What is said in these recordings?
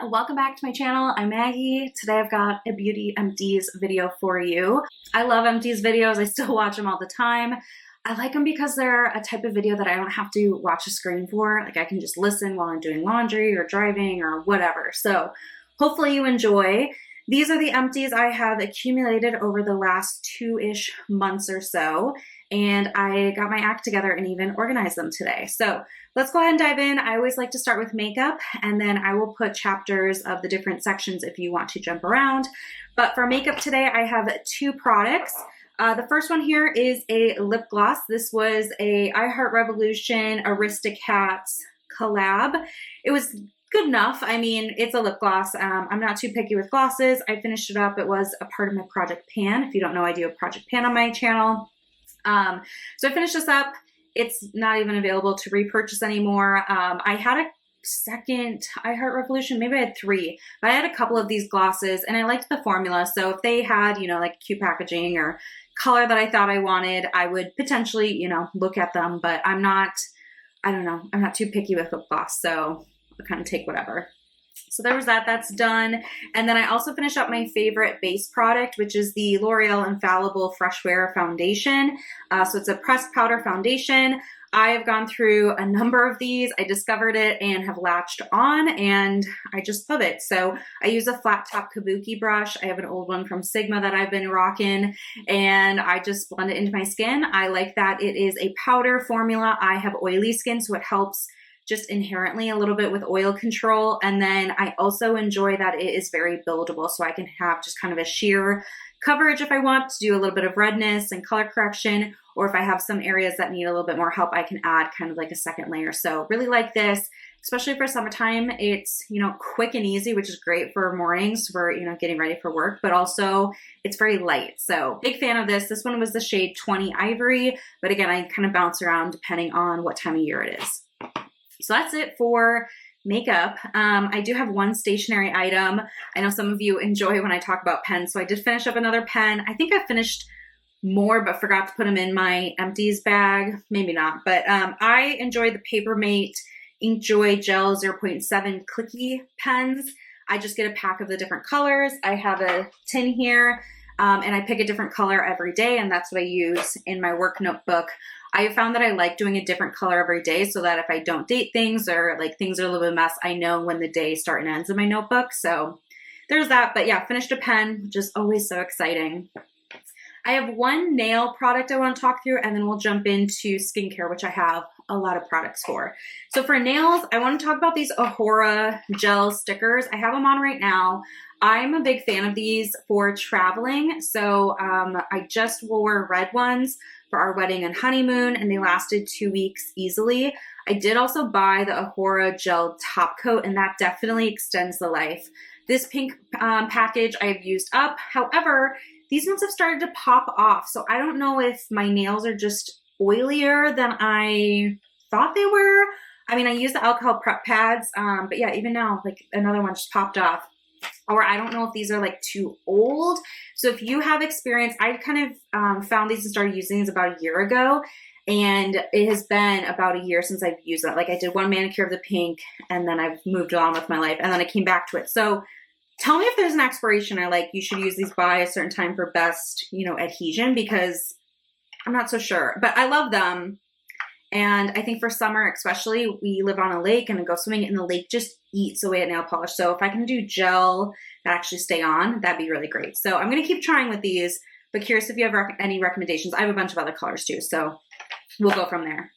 welcome back to my channel. I'm Maggie. Today I've got a Beauty Empties video for you. I love Empties videos. I still watch them all the time. I like them because they're a type of video that I don't have to watch a screen for. Like I can just listen while I'm doing laundry or driving or whatever. So hopefully you enjoy. These are the empties I have accumulated over the last 2-ish months or so, and I got my act together and even organized them today. So let's go ahead and dive in. I always like to start with makeup, and then I will put chapters of the different sections if you want to jump around. But for makeup today, I have 2 products. The first one here is a lip gloss. This was a I Heart Revolution Aristocats collab. It was good enough. I mean, it's a lip gloss. I'm not too picky with glosses. I finished it up. It was a part of my project pan. If you don't know, I do a project pan on my channel. So I finished this up. It's not even available to repurchase anymore. I had a second I Heart Revolution. Maybe I had 3, but I had a couple of these glosses and I liked the formula. So if they had, like cute packaging or color that I thought I wanted, I would potentially, look at them, but I'm not too picky with lip gloss. So I'll kind of take whatever. So there was that, that's done. And then I also finished up my favorite base product, which is the L'Oreal Infallible Fresh Wear Foundation. So it's a pressed powder foundation. I have gone through a number of these. I discovered it and have latched on, and I just love it. So I use a flat top kabuki brush. I have an old one from Sigma that I've been rocking, and I just blend it into my skin. I like that it is a powder formula. I have oily skin, so it helps just inherently a little bit with oil control. And then I also enjoy that it is very buildable. So I can have just kind of a sheer coverage if I want to do a little bit of redness and color correction, or if I have some areas that need a little bit more help, I can add kind of like a second layer. So really like this, especially for summertime. It's, quick and easy, which is great for mornings for, getting ready for work, but also it's very light. So big fan of this. This one was the shade 20 Ivory, but again, I kind of bounce around depending on what time of year it is. So that's it for makeup. I do have one stationery item. I know some of you enjoy when I talk about pens, so I did finish up another pen. I think I finished more, but forgot to put them in my empties bag. Maybe not, but I enjoy the Papermate Inkjoy Gel 0.7 clicky pens. I just get a pack of the different colors. I have a tin here, and I pick a different color every day, and that's what I use in my work notebook. I have found that I like doing a different color every day so that if I don't date things or like things are a little bit of a mess, I know when the day starts and ends in my notebook. So there's that. But yeah, finished a pen, which is always so exciting. I have one nail product I want to talk through, and then we'll jump into skincare, which I have a lot of products for. So for nails, I want to talk about these Ahura gel stickers. I have them on right now. I'm a big fan of these for traveling. So I just wore red ones for our wedding and honeymoon, and they lasted 2 weeks easily. I did also buy the Ahura gel top coat, and that definitely extends the life. This pink package I have used up. However, these ones have started to pop off. So I don't know if my nails are just oilier than I thought they were. I mean, I use the alcohol prep pads, but yeah, even now, like another one just popped off. Or I don't know if these are like too old. So if you have experience, I kind of found these and started using these about a year ago. And it has been about a year since I've used it. Like I did one manicure of the pink, and then I've moved on with my life, and then I came back to it. So tell me if there's an expiration or like you should use these by a certain time for best, adhesion, because I'm not so sure. But I love them. And I think for summer, especially, we live on a lake and go swimming in the lake just eats away at nail polish. So if I can do gel that actually stay on, that'd be really great. So I'm going to keep trying with these, but curious if you have any recommendations. I have a bunch of other colors too, so we'll go from there.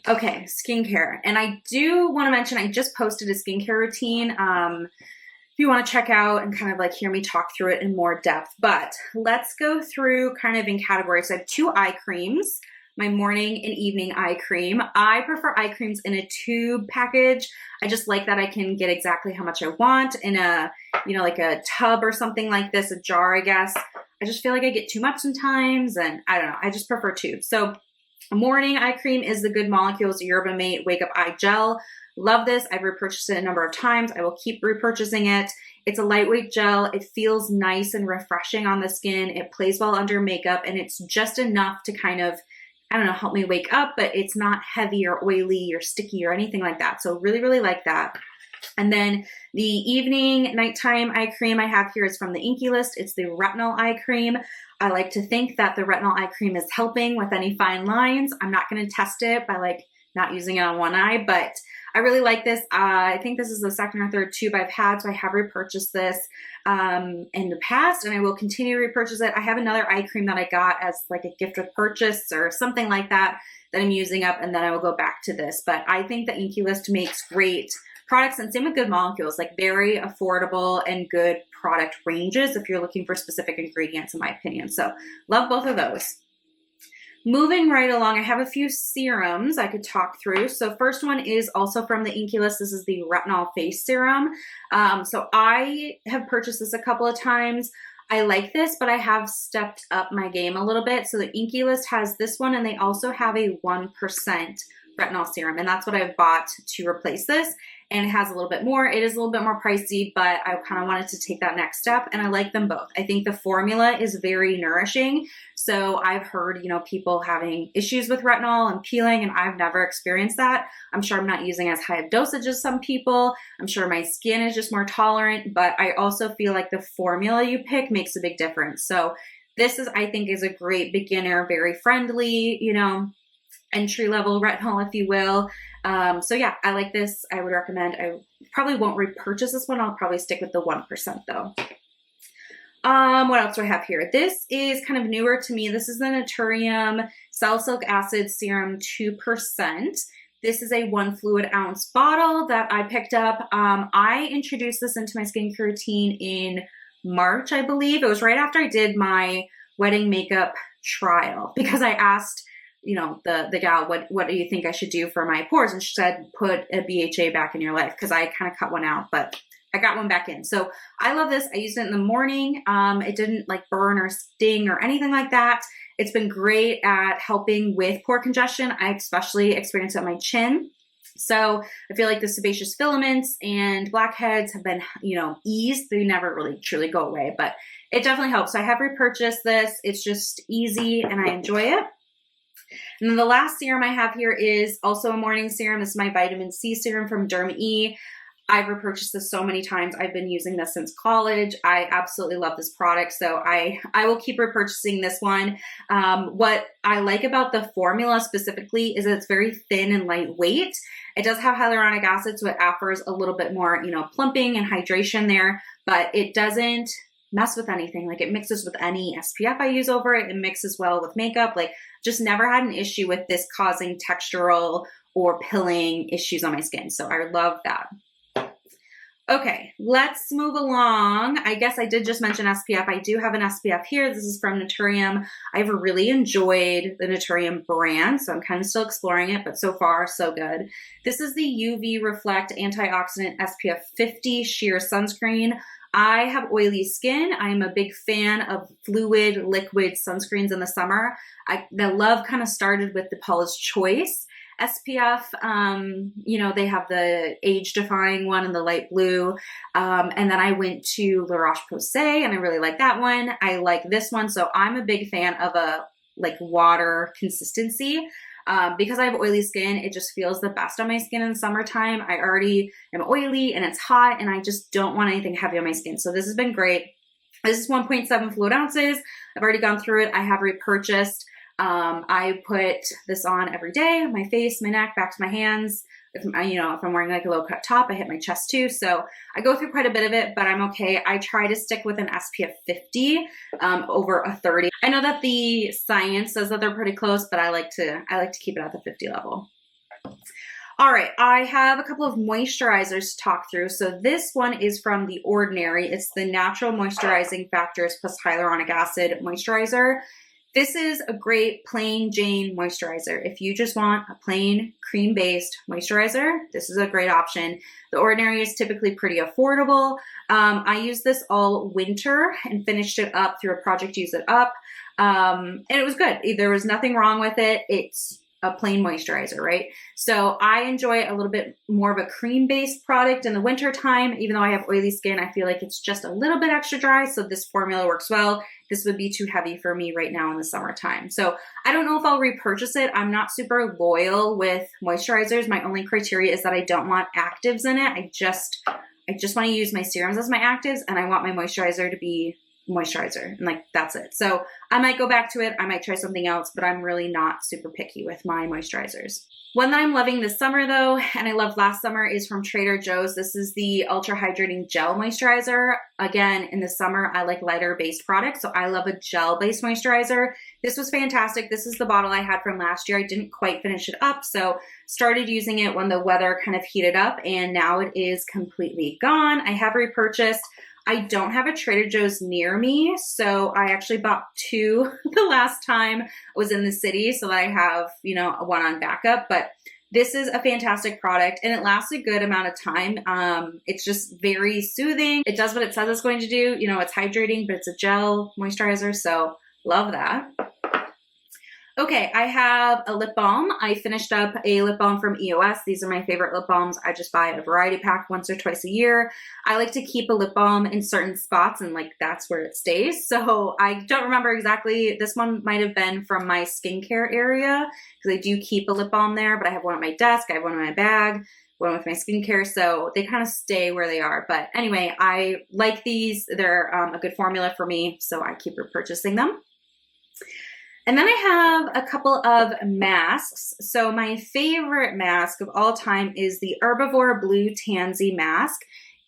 Okay, skincare. And I do want to mention, I just posted a skincare routine. If you want to check out and kind of like hear me talk through it in more depth, but let's go through kind of in categories. So I have 2 eye creams. My morning and evening eye cream. I prefer eye creams in a tube package. I just like that I can get exactly how much I want in a, like a tub or something like this, a jar, I guess. I just feel like I get too much sometimes, and I don't know, I just prefer tubes. So morning eye cream is the Good Molecules Yerba Mate Wake Up Eye Gel. Love this. I've repurchased it a number of times. I will keep repurchasing it. It's a lightweight gel. It feels nice and refreshing on the skin. It plays well under makeup, and it's just enough to kind of, help me wake up, but it's not heavy or oily or sticky or anything like that. So really, really like that. And then the evening, nighttime eye cream I have here is from the Inky List. It's the Retinol Eye Cream. I like to think that the Retinol Eye Cream is helping with any fine lines. I'm not going to test it by like not using it on one eye, but I really like this. I think this is the second or third tube I've had, so I have repurchased this in the past, and I will continue to repurchase it. I have another eye cream that I got as like a gift with purchase or something like that I'm using up, and then I will go back to this. But I think the Inky List makes great products, and same with Good Molecules, like very affordable and good product ranges if you're looking for specific ingredients, in my opinion. So love both of those. Moving right along, I have a few serums I could talk through. So first one is also from the Inky List. This is the Retinol Face Serum. So I have purchased this a couple of times. I like this, but I have stepped up my game a little bit. So the Inky List has this one, and they also have a 1% retinol serum, and that's what I've bought to replace this. And it has a little bit more. It is a little bit more pricey, but I kind of wanted to take that next step, and I like them both. I think the formula is very nourishing. So I've heard, you know, people having issues with retinol and peeling, and I've never experienced that. I'm sure I'm not using as high of dosage as some people. I'm sure my skin is just more tolerant, but I also feel like the formula you pick makes a big difference. So this is, I think, is a great beginner, very friendly, you know, entry-level retinol, if you will. So yeah, I like this. I would recommend. I probably won't repurchase this one. I'll probably stick with the 1% though. What else do I have here? This is kind of newer to me. This is the Naturium Salicylic Acid Serum 2%. This is a 1 fluid ounce bottle that I picked up. I introduced this into my skincare routine in March, I believe. It was right after I did my wedding makeup trial, because I asked, you know, the gal, what do you think I should do for my pores? And she said, put a BHA back in your life, because I kind of cut one out, but I got one back in. So I love this. I used it in the morning. It didn't like burn or sting or anything like that. It's been great at helping with pore congestion. I especially experienced it on my chin. So I feel like the sebaceous filaments and blackheads have been, you know, eased. They never really truly go away, but it definitely helps. So I have repurchased this. It's just easy and I enjoy it. And then the last serum I have here is also a morning serum. This is my vitamin C serum from Derm-E. I've repurchased this so many times. I've been using this since college. I absolutely love this product, so I will keep repurchasing this one. What I like about the formula specifically is that it's very thin and lightweight. It does have hyaluronic acid, so it offers a little bit more, you know, plumping and hydration there, but it doesn't mess with anything. Like, it mixes with any SPF I use over it. It mixes well with makeup. Like, just never had an issue with this causing textural or pilling issues on my skin. So I love that. Okay, let's move along. I guess I did just mention SPF. I do have an SPF here. This is from Naturium. I've really enjoyed the Naturium brand, so I'm kind of still exploring it, but so far, so good. This is the UV Reflect Antioxidant SPF 50 Sheer Sunscreen. I have oily skin. I am a big fan of fluid, liquid sunscreens in the summer. The love kind of started with the Paula's Choice SPF. You know, they have the age-defying one in the light blue. And then I went to La Roche-Posay, and I really like that one. I like this one. So I'm a big fan of a like water consistency. Because I have oily skin, it just feels the best on my skin in the summertime. I already am oily and it's hot, and I just don't want anything heavy on my skin. So this has been great. This is 1.7 fluid ounces. I've already gone through it. I have repurchased. I put this on every day, my face, my neck, back to my hands. If I'm wearing like a low cut top, I hit my chest too. So I go through quite a bit of it, but I'm okay. I try to stick with an SPF 50 over a 30. I know that the science says that they're pretty close, but I like to keep it at the 50 level. All right, I have a couple of moisturizers to talk through. So this one is from The Ordinary. It's the Natural Moisturizing Factors plus Hyaluronic Acid Moisturizer. This is a great plain Jane moisturizer. If you just want a plain cream-based moisturizer, this is a great option. The Ordinary is typically pretty affordable. I used this all winter and finished it up through a Project Use It Up. And it was good. There was nothing wrong with it. It's a plain moisturizer, right? So I enjoy a little bit more of a cream-based product in the winter time. Even though I have oily skin, I feel like it's just a little bit extra dry. So this formula works well. this would be too heavy for me right now in the summertime. So I don't know if I'll repurchase it. I'm not super loyal with moisturizers. My only criteria is that I don't want actives in it. I just want to use my serums as my actives, and I want my moisturizer to be moisturizer, and like that's it. So I might go back to it. I might try something else, but I'm really not super picky with my moisturizers. One that I'm loving this summer though, and I loved last summer, is from Trader Joe's. This is the Ultra Hydrating Gel Moisturizer. Again, in the summer, I like lighter based products, so I love a gel based moisturizer. This was fantastic. This is the bottle I had from last year. I didn't quite finish it up, so started using it when the weather kind of heated up, and now it is completely gone. I have repurchased. I don't have a Trader Joe's near me, so I actually bought 2 the last time I was in the city, so that I have, you know, one on backup. But this is a fantastic product, and it lasts a good amount of time. It's just very soothing. It does what it says it's going to do. You know, it's hydrating, but it's a gel moisturizer, so love that. Okay, I have a lip balm. I finished up a lip balm from EOS. These are my favorite lip balms. I just buy a variety pack once or twice a year. I like to keep a lip balm in certain spots, and like that's where it stays. So I don't remember exactly. This one might have been from my skincare area, because I do keep a lip balm there, but I have one at my desk. I have one in my bag, one with my skincare, so they kind of stay where they are. But anyway, I like these. They're a good formula for me, so I keep repurchasing them. And then I have a couple of masks. So my favorite mask of all time is the Herbivore Blue Tansy mask.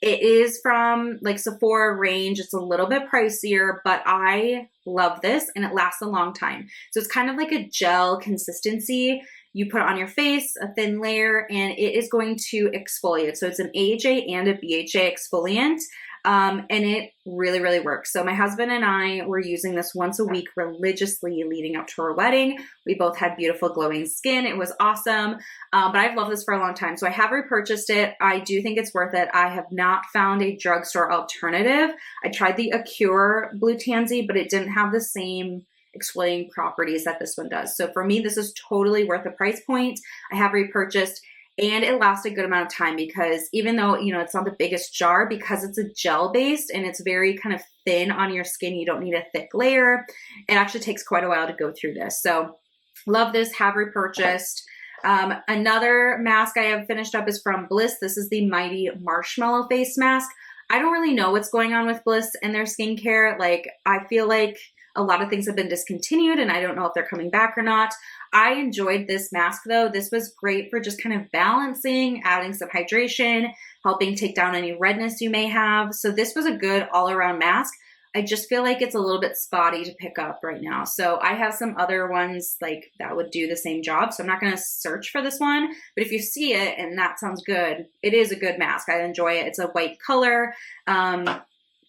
It is from like Sephora range. It's a little bit pricier, but I love this, and it lasts a long time. So it's kind of like a gel consistency. You put it on your face, a thin layer, and it is going to exfoliate. So it's an AHA and a BHA exfoliant. And it really, really works. So my husband and I were using this once a week religiously leading up to our wedding. We both had beautiful glowing skin. It was awesome. But I've loved this for a long time. So I have repurchased it. I do think it's worth it. I have not found a drugstore alternative. I tried the Acure Blue Tansy, but it didn't have the same exfoliating properties that this one does. So for me, this is totally worth the price point. I have repurchased. And it lasts a good amount of time, because even though, you know, it's not the biggest jar, because it's a gel based and it's very kind of thin on your skin, you don't need a thick layer. It actually takes quite a while to go through this. So love this, have repurchased. Another mask I have finished up is from Bliss. This is the Mighty Marshmallow Face Mask. I don't really know what's going on with Bliss and their skincare. Like, I feel like a lot of things have been discontinued, and I don't know if they're coming back or not. I enjoyed this mask though. This was great for just kind of balancing, adding some hydration, helping take down any redness you may have. So this was a good all-around mask. I just feel like it's a little bit spotty to pick up right now. So I have some other ones like that would do the same job. So I'm not going to search for this one, but if you see it and that sounds good, it is a good mask. I enjoy it. It's a white color.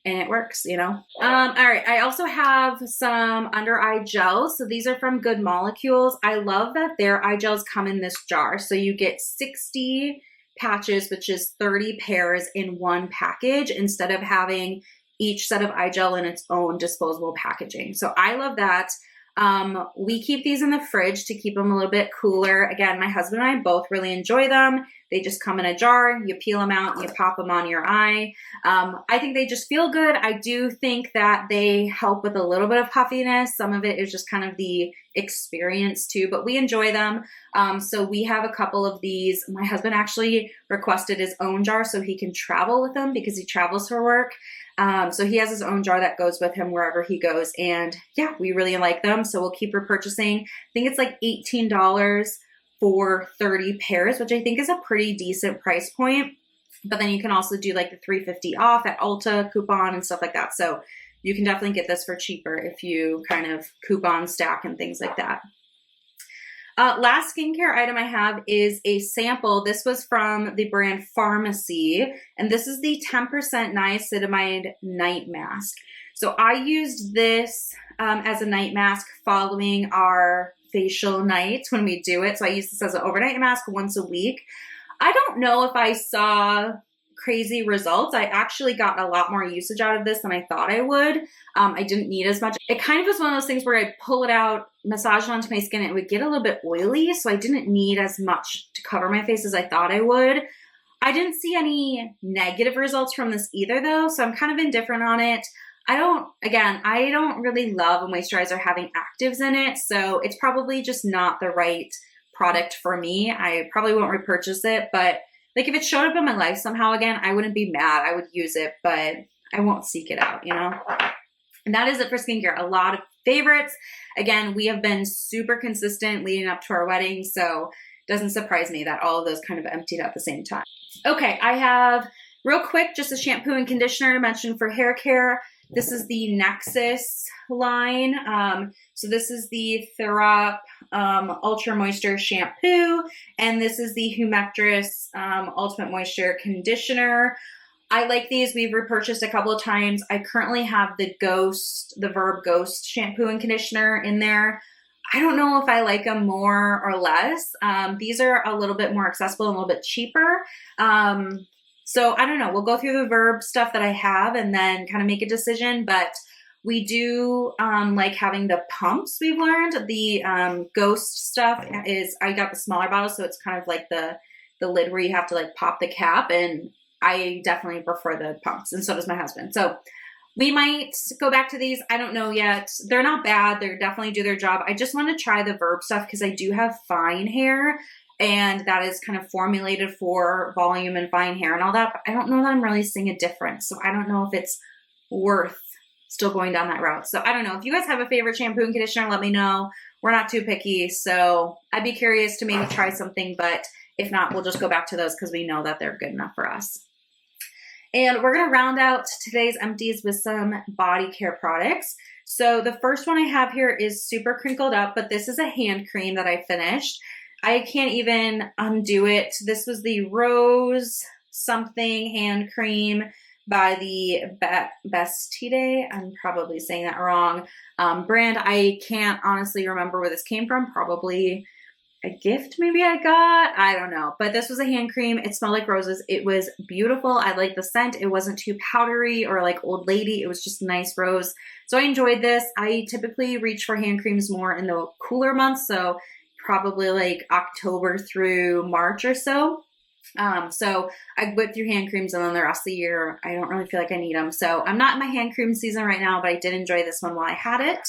And it works, you know. All right, I also have some under eye gels. So these are from Good Molecules. I love that their eye gels come in this jar. So you get 60 patches, which is 30 pairs in one package, instead of having each set of eye gel in its own disposable packaging. So I love that. We keep these in the fridge to keep them a little bit cooler. Again, my husband and I both really enjoy them. They just come in a jar, you peel them out, you pop them on your eye. I think they just feel good. I do think that they help with a little bit of puffiness. Some of it is just kind of the experience too, but we enjoy them. So we have a couple of these. My husband actually requested his own jar so he can travel with them, because he travels for work. So he has his own jar that goes with him wherever he goes. And yeah, we really like them. So we'll keep repurchasing. I think it's like $18 for 30 pairs, which I think is a pretty decent price point. But then you can also do like the $3.50 off at Ulta coupon and stuff like that. So you can definitely get this for cheaper if you kind of coupon stack and things like that. Last skincare item I have is a sample. This was from the brand Pharmacy, and this is the 10% niacinamide night mask. So I used this as a night mask following our facial nights when we do it. So I use this as an overnight mask once a week. I don't know if I saw crazy results. I actually got a lot more usage out of this than I thought I would. I didn't need as much. It kind of was one of those things where I'd pull it out, massage it onto my skin, and it would get a little bit oily. So I didn't need as much to cover my face as I thought I would. I didn't see any negative results from this either though. So I'm kind of indifferent on it. I don't really love a moisturizer having actives in it, so it's probably just not the right product for me. I probably won't repurchase it, but like if it showed up in my life somehow again, I wouldn't be mad. I would use it, but I won't seek it out, you know? And that is it for skincare. A lot of favorites. Again, we have been super consistent leading up to our wedding, so it doesn't surprise me that all of those kind of emptied at the same time. Okay, I have real quick just a shampoo and conditioner to mention for hair care. This is the Nexus line. So this is the Thera Ultra Moisture Shampoo, and this is the Humectress Ultimate Moisture Conditioner. I like these. We've repurchased a couple of times. I currently have the Verb Ghost shampoo and conditioner in there. I don't know if I like them more or less. These are a little bit more accessible and a little bit cheaper. So I don't know. We'll go through the Verb stuff that I have and then kind of make a decision. But we do like having the pumps, we've learned. The Ghost stuff is, I got the smaller bottle, so it's kind of like the lid where you have to like pop the cap, and I definitely prefer the pumps, and so does my husband. So we might go back to these. I don't know yet. They're not bad. They definitely do their job. I just want to try the Verb stuff because I do have fine hair, and that is kind of formulated for volume and fine hair and all that. But I don't know that I'm really seeing a difference. So I don't know if it's worth still going down that route. So I don't know. If you guys have a favorite shampoo and conditioner, let me know. We're not too picky, so I'd be curious to maybe try something, but if not, we'll just go back to those because we know that they're good enough for us. And we're going to round out today's empties with some body care products. So the first one I have here is super crinkled up, but this is a hand cream that I finished. I can't even undo it. This was the Rose something hand cream by the Bestide, I'm probably saying that wrong, brand. I can't honestly remember where this came from. Probably a gift maybe I got. I don't know. But this was a hand cream. It smelled like roses. It was beautiful. I liked the scent. It wasn't too powdery or like old lady. It was just nice rose. So I enjoyed this. I typically reach for hand creams more in the cooler months, so probably like October through March or so. So I whip through hand creams, and then the rest of the year, I don't really feel like I need them. So I'm not in my hand cream season right now, but I did enjoy this one while I had it.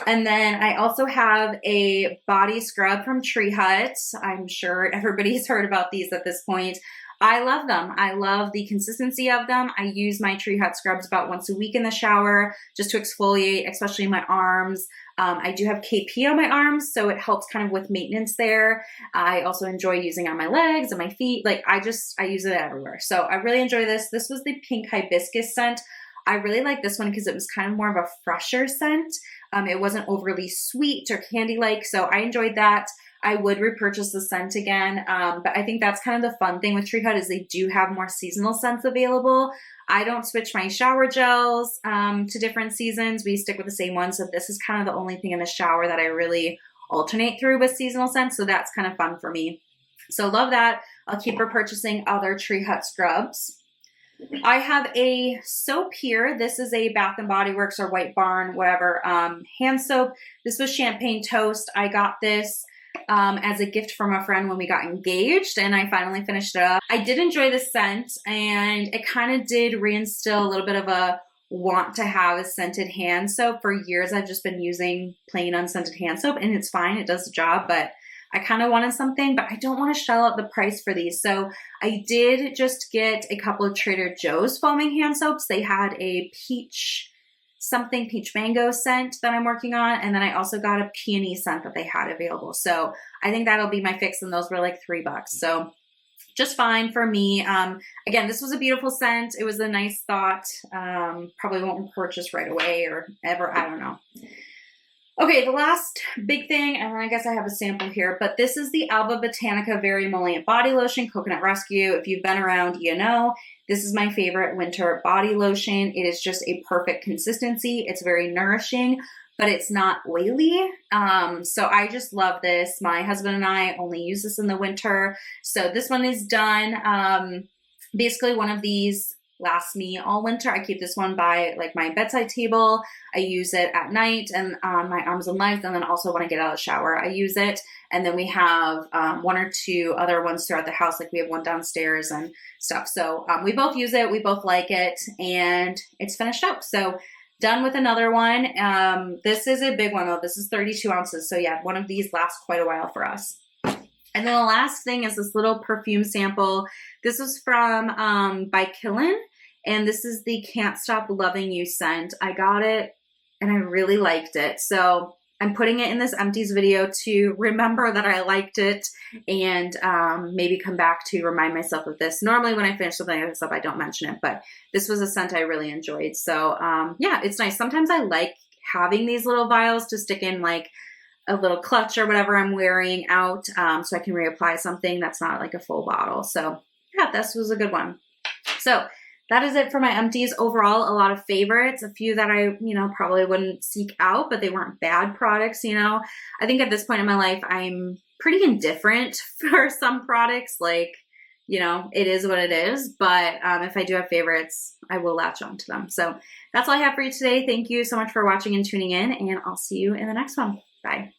And then I also have a body scrub from Tree Hut. I'm sure everybody's heard about these at this point. I love them. I love the consistency of them. I use my Tree Hut scrubs about once a week in the shower just to exfoliate, especially my arms. I do have KP on my arms, so it helps kind of with maintenance there. I also enjoy using on my legs and my feet. Like I use it everywhere. So I really enjoy this. This was the pink hibiscus scent. I really like this one because it was kind of more of a fresher scent. It wasn't overly sweet or candy-like, so I enjoyed that. I would repurchase the scent again, but I think that's kind of the fun thing with Tree Hut is they do have more seasonal scents available. I don't switch my shower gels to different seasons. We stick with the same one, so this is kind of the only thing in the shower that I really alternate through with seasonal scents, so that's kind of fun for me. So love that. I'll keep repurchasing other Tree Hut scrubs. I have a soap here. This is a Bath & Body Works or White Barn, whatever, hand soap. This was Champagne Toast. I got this as a gift from a friend when we got engaged, and I finally finished it up. I did enjoy the scent, and it kind of did reinstill a little bit of a want to have a scented hand soap. For years, I've just been using plain unscented hand soap, and it's fine. It does the job, but I kind of wanted something, but I don't want to shell out the price for these. So I did just get a couple of Trader Joe's foaming hand soaps. They had a peach mango scent that I'm working on. And then I also got a peony scent that they had available. So I think that'll be my fix. And those were like $3. So just fine for me. Again, this was a beautiful scent. It was a nice thought. Probably won't purchase right away or ever. I don't know. Okay, the last big thing, and I guess I have a sample here, but this is the Alba Botanica Very Emollient Body Lotion, Coconut Rescue. If you've been around, you know, this is my favorite winter body lotion. It is just a perfect consistency. It's very nourishing, but it's not oily. So I just love this. My husband and I only use this in the winter. So this one is done. Basically, one of these lasts me all winter. I keep this one by like my bedside table. I use it at night and on my arms and legs, and then also when I get out of the shower, I use it. And then we have one or two other ones throughout the house, like we have one downstairs and stuff. So we both use it, we both like it, and it's finished up. So Done with another one. This is a big one though. This is 32 ounces. So yeah, one of these lasts quite a while for us. And then the last thing is this little perfume sample. This is from by Killen, and this is the Can't Stop Loving You scent. I got it and I really liked it. So I'm putting it in this Empties video to remember that I liked it and maybe come back to remind myself of this. Normally when I finish something like this up, I don't mention it, but this was a scent I really enjoyed. So yeah, it's nice. Sometimes I like having these little vials to stick in like a little clutch or whatever I'm wearing out so I can reapply something that's not like a full bottle. So yeah, this was a good one. So that is it for my Empties. Overall, a lot of favorites, a few that I, probably wouldn't seek out, but they weren't bad products, I think at this point in my life, I'm pretty indifferent for some products. Like, it is what it is. But if I do have favorites, I will latch on to them. So that's all I have for you today. Thank you so much for watching and tuning in, and I'll see you in the next one. Bye.